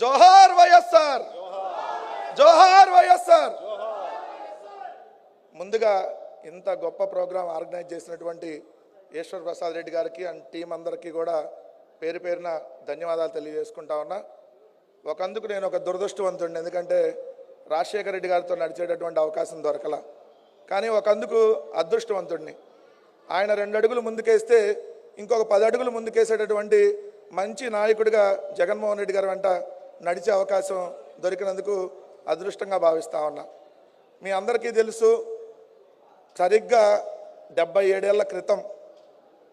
జోహార్ వైఎస్ఆర్, జోహార్ వైఎస్ఆర్. ముందుగా ఇంత గొప్ప ప్రోగ్రాం ఆర్గనైజ్ చేసినటువంటి ఈశ్వర్ ప్రసాద్ రెడ్డి గారికి అండ్ టీం అందరికీ కూడా పేరు పేరున ధన్యవాదాలు తెలియజేసుకుంటా ఉన్నా. ఒకందుకు నేను ఒక దురదృష్టవంతుడిని, ఎందుకంటే రాజశేఖర రెడ్డి గారితో నడిచేటటువంటి అవకాశం దొరకల. కానీ ఒకందుకు అదృష్టవంతుడిని. ఆయన 2 అడుగులు ముందుకేస్తే ఇంకొక 10 అడుగులు ముందుకేసేటటువంటి మంచి నాయకుడిగా జగన్మోహన్ రెడ్డి గారి వెంట నడిచే అవకాశం దొరికినందుకు అదృష్టంగా భావిస్తా ఉన్నా. మీ అందరికీ తెలుసు, సరిగ్గా 77 ఏళ్ల క్రితం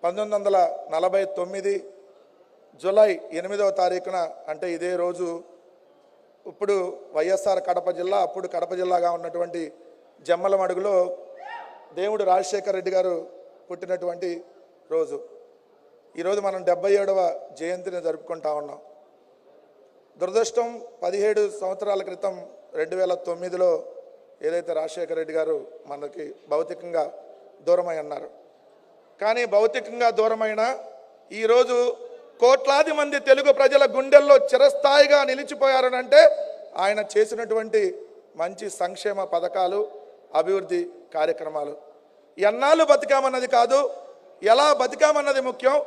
1949 జూలై 8వ తారీఖున, అంటే ఇదే రోజు, ఇప్పుడు వైఎస్ఆర్ కడప జిల్లా, అప్పుడు కడప జిల్లాగా ఉన్నటువంటి జమ్మలమడుగులో దేవుడు రాజశేఖర రెడ్డి గారు పుట్టినటువంటి రోజు. ఈరోజు మనం 77వ జయంతిని జరుపుకుంటా ఉన్నాం. దురదృష్టం, 17 సంవత్సరాల క్రితం 2009లో ఏదైతే రాజశేఖర రెడ్డి గారు మనకి భౌతికంగా దూరమై అన్నారు. కానీ భౌతికంగా దూరమైన ఈరోజు కోట్లాది మంది తెలుగు ప్రజల గుండెల్లో చిరస్థాయిగా నిలిచిపోయారనంటే ఆయన చేసినటువంటి మంచి సంక్షేమ పథకాలు, అభివృద్ధి కార్యక్రమాలు. ఎన్నాళ్ళు బతికామన్నది కాదు, ఎలా బతికామన్నది ముఖ్యం.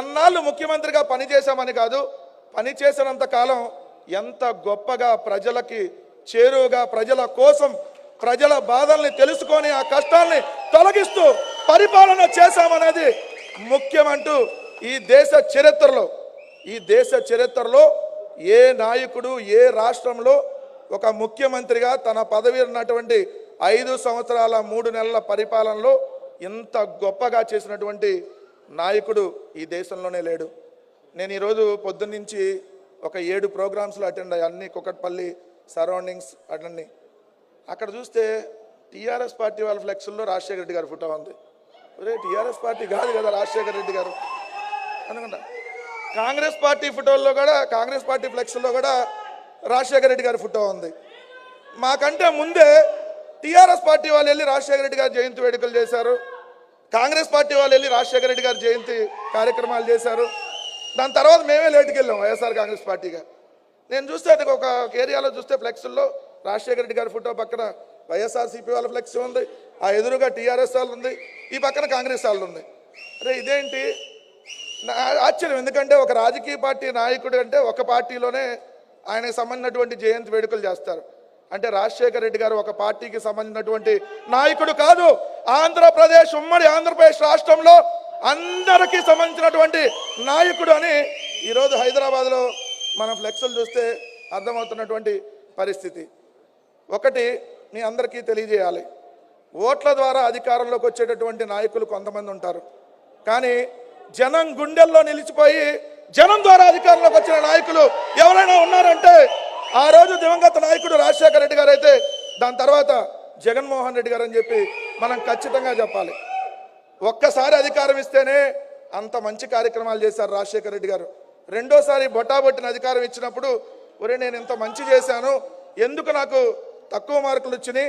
ఎన్నాళ్ళు ముఖ్యమంత్రిగా పనిచేశామని కాదు, పనిచేసినంత కాలం ఎంత గొప్పగా ప్రజలకి చేరువుగా, ప్రజల కోసం, ప్రజల బాధల్ని తెలుసుకొని ఆ కష్టాల్ని తొలగిస్తూ పరిపాలన చేశామనేది ముఖ్యమంటూ ఈ దేశ చరిత్రలో ఏ నాయకుడు, ఏ రాష్ట్రంలో ఒక ముఖ్యమంత్రిగా తన పదవి ఉన్నటువంటి 5 సంవత్సరాల 3 నెలల పరిపాలనలో ఇంత గొప్పగా చేసినటువంటి నాయకుడు ఈ దేశంలోనే లేడు. నేను ఈరోజు పొద్దున్నుంచి ఒక 7 ప్రోగ్రామ్స్లో అటెండ్ అయ్యి, అన్ని కుకట్పల్లి సరౌండింగ్స్ అటెండ్. అక్కడ చూస్తే టీఆర్ఎస్ పార్టీ వాళ్ళ ఫ్లెక్స్లో రాజశేఖర రెడ్డి గారి ఫోటో ఉంది. ఒరే, టీఆర్ఎస్ పార్టీ కాదు కదా రాజశేఖర రెడ్డి గారు అనుకుంటా. కాంగ్రెస్ పార్టీ ఫోటోల్లో కూడా, కాంగ్రెస్ పార్టీ ఫ్లెక్స్లో కూడా రాజశేఖర రెడ్డి గారి ఫోటో ఉంది. మాకంటే ముందే టీఆర్ఎస్ పార్టీ వాళ్ళు వెళ్ళి రాజశేఖర రెడ్డి గారి జయంతి వేడుకలు చేశారు. కాంగ్రెస్ పార్టీ వాళ్ళు వెళ్ళి రాజశేఖర రెడ్డి గారి జయంతి కార్యక్రమాలు చేశారు. దాని తర్వాత మేమే లేటుకి వెళ్ళాం వైఎస్ఆర్ కాంగ్రెస్ పార్టీగా. నేను చూస్తే అది ఒక ఏరియాలో చూస్తే ఫ్లెక్స్లో రాజశేఖర రెడ్డి గారి ఫోటో పక్కన వైఎస్ఆర్సీపీ వాళ్ళ ఫ్లెక్స్ ఉంది, ఆ ఎదురుగా టీఆర్ఎస్ వాళ్ళు ఉంది, ఈ పక్కన కాంగ్రెస్ వాళ్ళు ఉంది. అరే ఇదేంటి ఆశ్చర్యం. ఎందుకంటే ఒక రాజకీయ పార్టీ నాయకుడు అంటే ఒక పార్టీలోనే ఆయనకు సంబంధించినటువంటి జయంతి వేడుకలు చేస్తారు. అంటే రాజశేఖర రెడ్డి గారు ఒక పార్టీకి సంబంధించినటువంటి నాయకుడు కాదు, ఆంధ్రప్రదేశ్, ఉమ్మడి ఆంధ్రప్రదేశ్ రాష్ట్రంలో అందరికీ సంబంధించినటువంటి నాయకుడు అని ఈరోజు హైదరాబాద్లో మనం ఫ్లెక్సులు చూస్తే అర్థమవుతున్నటువంటి పరిస్థితి. ఒకటి మీ అందరికీ తెలియజేయాలి, ఓట్ల ద్వారా అధికారంలోకి వచ్చేటటువంటి నాయకులు కొంతమంది ఉంటారు. కానీ జనం గుండెల్లో నిలిచిపోయి జనం ద్వారా అధికారంలోకి వచ్చిన నాయకులు ఎవరైనా ఉన్నారంటే ఆ రోజు దివంగత నాయకుడు రాజశేఖర రెడ్డి గారు అయితే, దాని తర్వాత జగన్మోహన్ రెడ్డి గారు అని చెప్పి మనం ఖచ్చితంగా చెప్పాలి. ఒక్కసారి అధికారం ఇస్తేనే అంత మంచి కార్యక్రమాలు చేశారు రాజశేఖర రెడ్డి గారు. రెండోసారి బొట్టాబొట్టిన అధికారం ఇచ్చినప్పుడు, ఒరే నేను ఇంత మంచి చేశాను, ఎందుకు నాకు తక్కువ మార్కులు వచ్చినాయి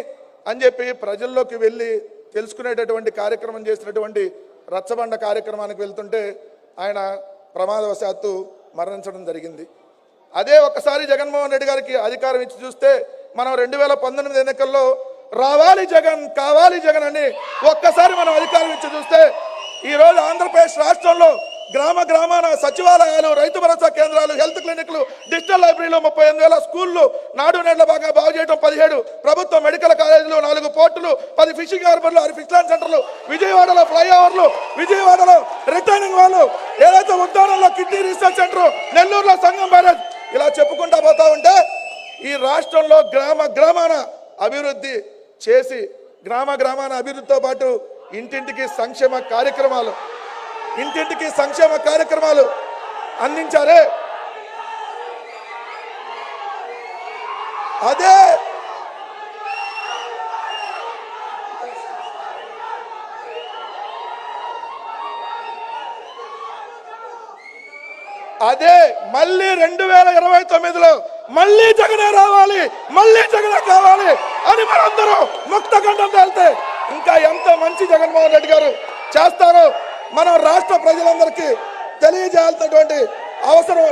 అని చెప్పి ప్రజల్లోకి వెళ్ళి తెలుసుకునేటటువంటి కార్యక్రమం చేసినటువంటి రచ్చబండ కార్యక్రమానికి వెళ్తుంటే ఆయన ప్రమాదవశాత్తు మరణించడం జరిగింది. అదే ఒక్కసారి జగన్మోహన్ రెడ్డి గారికి అధికారం ఇచ్చి చూస్తే మనం 2019 ఎన్నికల్లో రావాలి జగన్, కావాలి జగన్ అని ఒక్కసారి మనం అధికారం ఇచ్చి చూస్తే ఈరోజు ఆంధ్రప్రదేశ్ రాష్ట్రంలో గ్రామ గ్రామాన సచివాలయాలు, రైతు భరోసా కేంద్రాలు, హెల్త్ క్లినిక్లు, డిజిటల్ లైబ్రరీలు, 38,000 స్కూళ్ళు, నాడు నేళ్ల బాగా బాగు చేయడం 17 ప్రభుత్వ మెడికల్ కాలేజీలు, 4 పోర్టులు, 10 ఫిషింగ్ హార్బర్లు, 6 ఫిష్ ల్యాండ్ సెంటర్లు, విజయవాడలో ఫ్లైఓవర్లు, విజయవాడలో రిటర్నింగ్ వాళ్ళు, ఏదైతే ఉద్యానంలో కిడ్నీ రీసెర్చ్ సెంటర్, నెల్లూరులో సంగం బ్యారేజ్, ఇలా చెప్పుకుంటా పోతా ఉంటే ఈ రాష్ట్రంలో గ్రామ గ్రామాన అభివృద్ధి చేసి, గ్రామ గ్రామాన అభివృద్ధితో పాటు ఇంటింటికి సంక్షేమ కార్యక్రమాలు అందించారే. అదే మళ్ళీ 2029లో మళ్ళీ జగనే రావాలి, మళ్ళీ జగనే కావాలి అని మనందరూ ముక్త కంఠంతో వెళ్తే ఇంకా ఎంత మంచి జగన్మోహన్ రెడ్డి గారు చేస్తారో మనం రాష్ట్ర ప్రజలందరికీ తెలియజేయాల్సినటువంటి అవసరం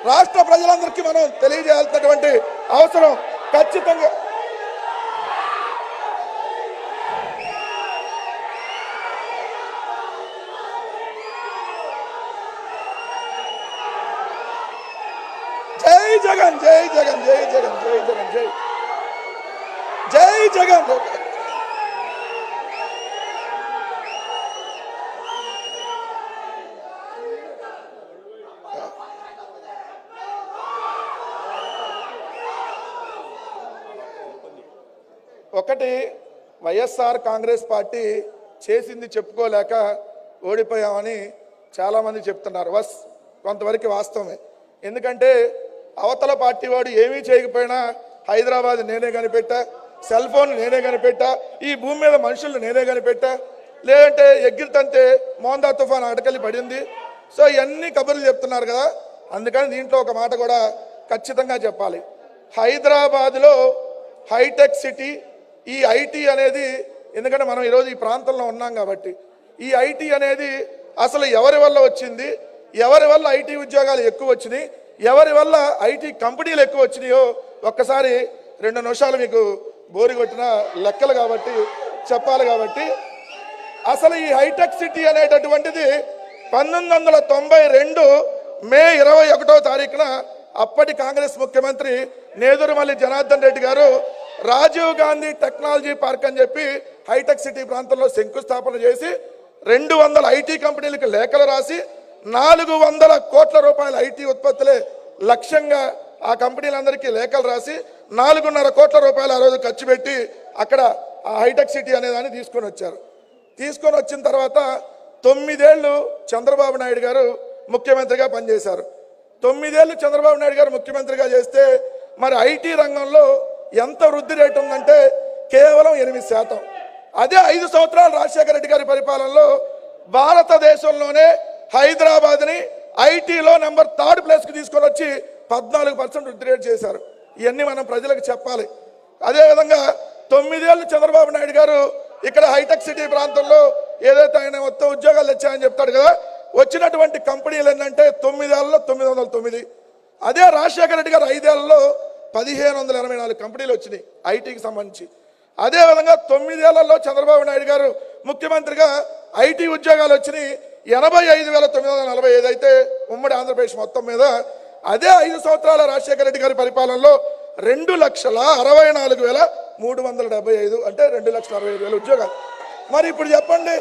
రాష్ట్ర ప్రజలందరికీ మనం తెలియజేయాల్సినటువంటి అవసరం ఖచ్చితంగా. జై జగన్, జై జగన్, జై జగన్, జై జగన్, జై జై జగన్. ఒకటి, వైఎస్ఆర్ కాంగ్రెస్ పార్టీ చేసింది చెప్పుకోలేక ఓడిపోయామని చాలామంది చెప్తున్నారు. కొంతవరకు వాస్తవమే. ఎందుకంటే అవతల పార్టీ వాడు ఏమీ చేయకపోయినా హైదరాబాద్ నేనే కనిపెట్టా, సెల్ ఫోన్ నేనే కనిపెట్టా, ఈ భూమి మీద మనుషులు నేనే కనిపెట్టా, లేదంటే ఎగ్గిరితంతే మోందా తుఫాన్ అడకలి పడింది. సో ఇవన్నీ కబుర్లు చెప్తున్నారు కదా. అందుకని దీంట్లో ఒక మాట కూడా ఖచ్చితంగా చెప్పాలి. హైదరాబాద్లో హైటెక్ సిటీ, ఈ ఐటీ అనేది, ఎందుకంటే మనం ఈరోజు ఈ ప్రాంతంలో ఉన్నాం కాబట్టి, ఈ ఐటీ అనేది అసలు ఎవరి వల్ల వచ్చింది, ఎవరి వల్ల ఐటీ ఉద్యోగాలు ఎక్కువ వచ్చినాయి, ఎవరి వల్ల ఐటీ కంపెనీలు ఎక్కువ వచ్చినాయో ఒక్కసారి 2 నిమిషాలు మీకు బోరి కొట్టిన లెక్కలు కాబట్టి చెప్పాలి. కాబట్టి అసలు ఈ హైటెక్ సిటీ అనేటటువంటిది 1992 మే 21వ తారీఖున అప్పటి కాంగ్రెస్ ముఖ్యమంత్రి నేదురుమల్లి జనార్దన్ రెడ్డి గారు రాజీవ్ గాంధీ టెక్నాలజీ పార్క్ అని చెప్పి హైటెక్ సిటీ ప్రాంతంలో శంకుస్థాపన చేసి 200 ఐటీ కంపెనీలకు లేఖలు రాసి 400 కోట్ల రూపాయల ఐటీ ఉత్పత్తులే లక్ష్యంగా ఆ కంపెనీలందరికీ లేఖలు రాసి 4.5 కోట్ల రూపాయలు ఆ రోజు ఖర్చు పెట్టి అక్కడ ఆ హైటెక్ సిటీ అనేదాన్ని తీసుకొని వచ్చారు. తీసుకొని వచ్చిన తర్వాత 9 ఏళ్ళు చంద్రబాబు నాయుడు గారు ముఖ్యమంత్రిగా పనిచేశారు. 9 ఏళ్ళు చంద్రబాబు నాయుడు గారు ముఖ్యమంత్రిగా చేస్తే మరి ఐటీ రంగంలో ఎంత వృద్ధి రేటు ఉందంటే కేవలం 8%. అదే 5 సంవత్సరాలు రాజశేఖర రెడ్డి గారి పరిపాలనలో భారతదేశంలోనే హైదరాబాద్ని ఐటీలో నెంబర్ 3rd ప్లేస్కి తీసుకొని వచ్చి 14% వృద్ధి రేటు చేశారు. ఇవన్నీ మనం ప్రజలకు చెప్పాలి. అదేవిధంగా 9 ఏళ్ళు చంద్రబాబు నాయుడు గారు ఇక్కడ హైటెక్ సిటీ ప్రాంతంలో ఏదైతే ఆయన మొత్తం ఉద్యోగాలు తెచ్చాయని చెప్తాడు కదా, వచ్చినటువంటి కంపెనీలు ఏంటంటే 9 ఏళ్లలో 909. అదే రాజశేఖర రెడ్డి గారు 5 ఏళ్లలో 1584 కంపెనీలు వచ్చినాయి ఐటీకి సంబంధించి. అదేవిధంగా 9 ఏళ్లలో చంద్రబాబు నాయుడు గారు ముఖ్యమంత్రిగా ఐటీ ఉద్యోగాలు వచ్చినాయి 85,945 అయితే ఉమ్మడి ఆంధ్రప్రదేశ్ మొత్తం మీద. అదే 5 సంవత్సరాల రాజశేఖర రెడ్డి గారి పరిపాలనలో 2,64,375 అంటే 2,65,000 ఉద్యోగాలు. మరి ఇప్పుడు చెప్పండి,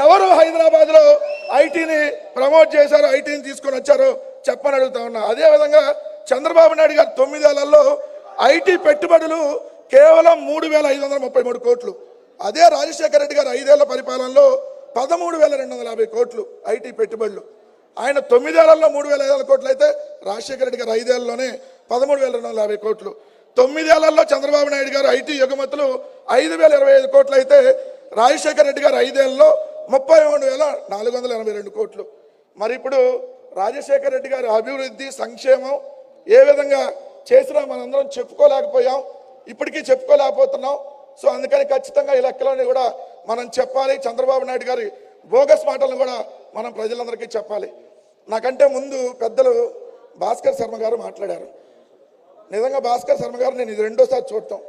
ఎవరు హైదరాబాద్లో ఐటీని ప్రమోట్ చేశారో, ఐటీని తీసుకొని వచ్చారో చెప్పని అడుగుతా ఉన్నా. అదేవిధంగా చంద్రబాబు నాయుడు గారు 9 ఏళ్లలో ఐటీ పెట్టుబడులు కేవలం 3,533 కోట్లు. అదే రాజశేఖర రెడ్డి గారు 5 ఏళ్ల పరిపాలనలో 13,250 కోట్లు ఐటీ పెట్టుబడులు. ఆయన 9 ఏళ్లలో 3,500 కోట్లు అయితే రాజశేఖర రెడ్డి గారు 5 ఏళ్లలోనే 13,250 కోట్లు. 9 ఏళ్లలో చంద్రబాబు నాయుడు గారు ఐటీ ఎగుమతులు 5,025 కోట్లు అయితే రాజశేఖర రెడ్డి గారు 5 ఏళ్లలో 33,482 కోట్లు. మరి ఇప్పుడు రాజశేఖర రెడ్డి గారి అభివృద్ధి సంక్షేమం ఏ విధంగా చేసినా మనందరం చెప్పుకోలేకపోయాం, ఇప్పటికీ చెప్పుకోలేకపోతున్నాం. సో అందుకని ఖచ్చితంగా ఈ లెక్కలని కూడా మనం చెప్పాలి. చంద్రబాబు నాయుడు గారి బోగస్ మాటలను కూడా మనం ప్రజలందరికీ చెప్పాలి. నాకంటే ముందు పెద్దలు భాస్కర్ శర్మ గారు మాట్లాడారు. నిజంగా భాస్కర్ శర్మ గారు నేను ఇది 2వ సారి చూడటం.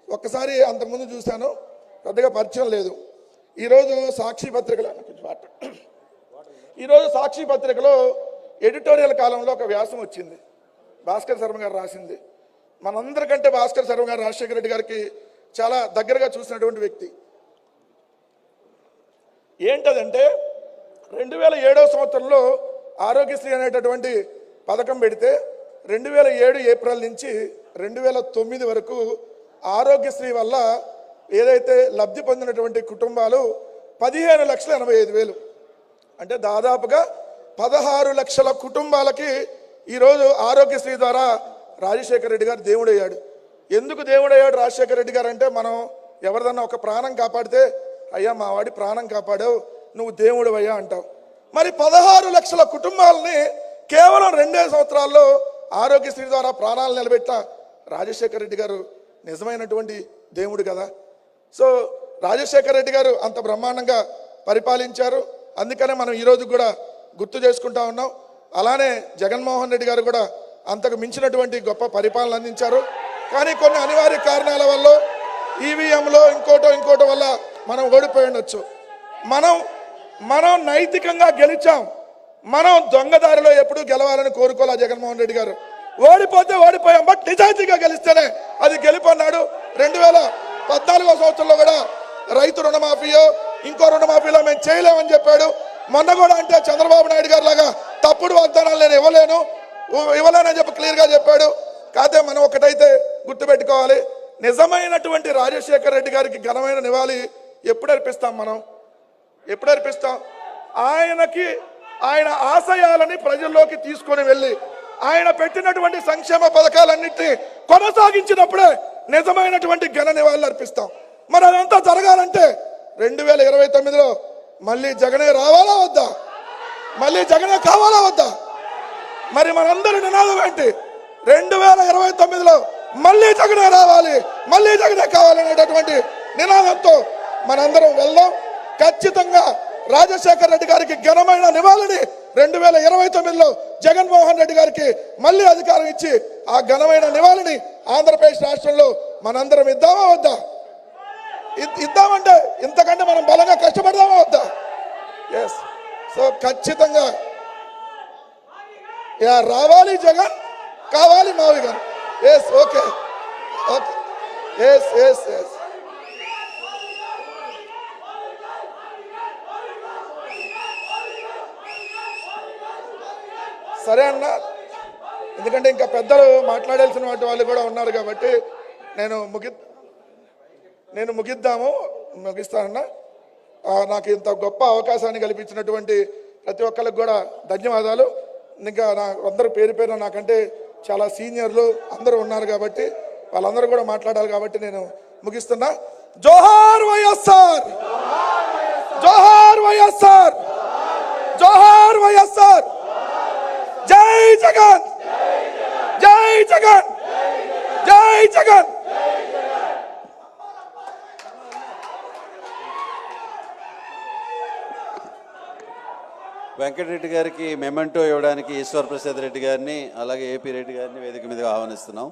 ఒక్కసారి అంతకుముందు చూశాను, పెద్దగా పరిచయం లేదు. ఈరోజు సాక్షి పత్రికలో ఎడిటోరియల్ కాలంలో ఒక వ్యాసం వచ్చింది, భాస్కర్ శర్మ గారు రాసింది. మనందరికంటే భాస్కర్ శర్మ గారు రాజశేఖర రెడ్డి గారికి చాలా దగ్గరగా చూసినటువంటి వ్యక్తి. ఏంటదంటే 2007వ సంవత్సరంలో ఆరోగ్యశ్రీ అనేటటువంటి పథకం పెడితే 2007 ఏప్రిల్ నుంచి 2009 వరకు ఆరోగ్యశ్రీ వల్ల ఏదైతే లబ్ధి పొందినటువంటి కుటుంబాలు 15,85,000 అంటే దాదాపుగా 16 లక్షల కుటుంబాలకి ఈరోజు ఆరోగ్యశ్రీ ద్వారా రాజశేఖర రెడ్డి గారు దేవుడయ్యాడు. ఎందుకు దేవుడయ్యాడు రాజశేఖర రెడ్డి గారు అంటే, మనం ఎవరిదన్నా ఒక ప్రాణం కాపాడితే అయ్యా మా వాడి ప్రాణం కాపాడావు, నువ్వు దేవుడు అయ్యా అంటావు. మరి 16 లక్షల కుటుంబాలని కేవలం 2 సంవత్సరాల్లో ఆరోగ్యశ్రీ ద్వారా ప్రాణాలు నిలబెట్టిన రాజశేఖర రెడ్డి గారు నిజమైనటువంటి దేవుడు కదా. సో రాజశేఖర రెడ్డి గారు అంత బ్రహ్మాండంగా పరిపాలించారు. అందుకనే మనం ఈరోజు కూడా గుర్తు చేసుకుంటా ఉన్నాం. అలానే జగన్మోహన్ రెడ్డి గారు కూడా అంతకు మించినటువంటి గొప్ప పరిపాలన అందించారు. కానీ కొన్ని అనివార్య కారణాల వల్ల ఈవీఎంలో ఇంకోటో వల్ల మనం ఓడిపోయి ఉండొచ్చు. మనం నైతికంగా గెలిచాం. మనం దొంగదారిలో ఎప్పుడూ గెలవాలని కోరుకోలే జగన్మోహన్ రెడ్డి గారు. ఓడిపోతే ఓడిపోయాం, బట్ నిజాయితీగా గెలిస్తేనే అది గెలుపన్నాడు. 2014 సంవత్సరంలో కూడా రైతు రుణమాఫీయో ఇంకో రుణమాఫీలో మేము చేయలేమని చెప్పాడు. మొన్న కూడా అంటే చంద్రబాబు నాయుడు గారు లాగా తప్పుడు వాగ్దానాలు నేను ఇవ్వలేనని చెప్పి క్లియర్గా చెప్పాడు. కాకపోతే మనం ఒకటైతే గుర్తుపెట్టుకోవాలి, నిజమైనటువంటి రాజశేఖర రెడ్డి గారికి ఘనమైన నివాళి ఎప్పుడు అర్పిస్తాం? ఎప్పుడు అర్పిస్తాం? ఆయన ఆశయాలని ప్రజల్లోకి తీసుకొని వెళ్ళి ఆయన పెట్టినటువంటి సంక్షేమ పథకాలన్నింటినీ కొనసాగించినప్పుడే నిజమైనటువంటి ఘన నివాళులు అర్పిస్తాం. మరి అదంతా జరగాలంటే 2029లో మళ్ళీ జగనే రావాలా వద్దా? మళ్ళీ జగనే కావాలా వద్దా? మరి మనందరి నినాదం ఏంటి? 2029లో మళ్ళీ జగనే రావాలి, మళ్ళీ జగనే కావాలనేటటువంటి నినాదంతో మనందరం వెళ్దాం. ఖచ్చితంగా రాజశేఖర రెడ్డి గారికి ఘనమైన నివాళిని 2029లో జగన్మోహన్ రెడ్డి గారికి మళ్ళీ అధికారం ఇచ్చి ఆ ఘనమైన నివాళిని ఆంధ్రప్రదేశ్ రాష్ట్రంలో మనందరం ఇద్దామా వద్దా? ఇద్దామంటే ఇంతకంటే మనం బలంగా కష్టపడదామా వద్దా? ఎస్. సో ఖచ్చితంగా రావాలి జగన్, కావాలి మావి గారు. Yes, okay, okay, yes yes yes. సరే అన్న, ఎందుకంటే ఇంకా పెద్దలు మాట్లాడాల్సిన వాళ్ళు కూడా ఉన్నారు కాబట్టి నేను ముగిస్తానన్నా. నాకు ఇంత గొప్ప అవకాశాన్ని కల్పించినటువంటి ప్రతి ఒక్కరికి కూడా ధన్యవాదాలు. ఇంకా అందరూ పేరు నాకంటే చాలా సీనియర్లు అందరూ ఉన్నారు కాబట్టి వాళ్ళందరూ కూడా మాట్లాడాలి కాబట్టి నేను ముగిస్తున్నా. జోహార్ వైఎస్ఆర్, జోహార్ వైఎస్ఆర్, జోహార్ వైఎస్ఆర్. జై జగన్, జై జగన్, జై జగన్. వెంకటరెడ్డి గారికి మెమెంటో ఇవ్వడానికి ఈశ్వర్ ప్రసాద్ రెడ్డి గారిని అలాగే ఏపీ రెడ్డి గారిని వేదిక మీదగా ఆహ్వానిస్తున్నాం.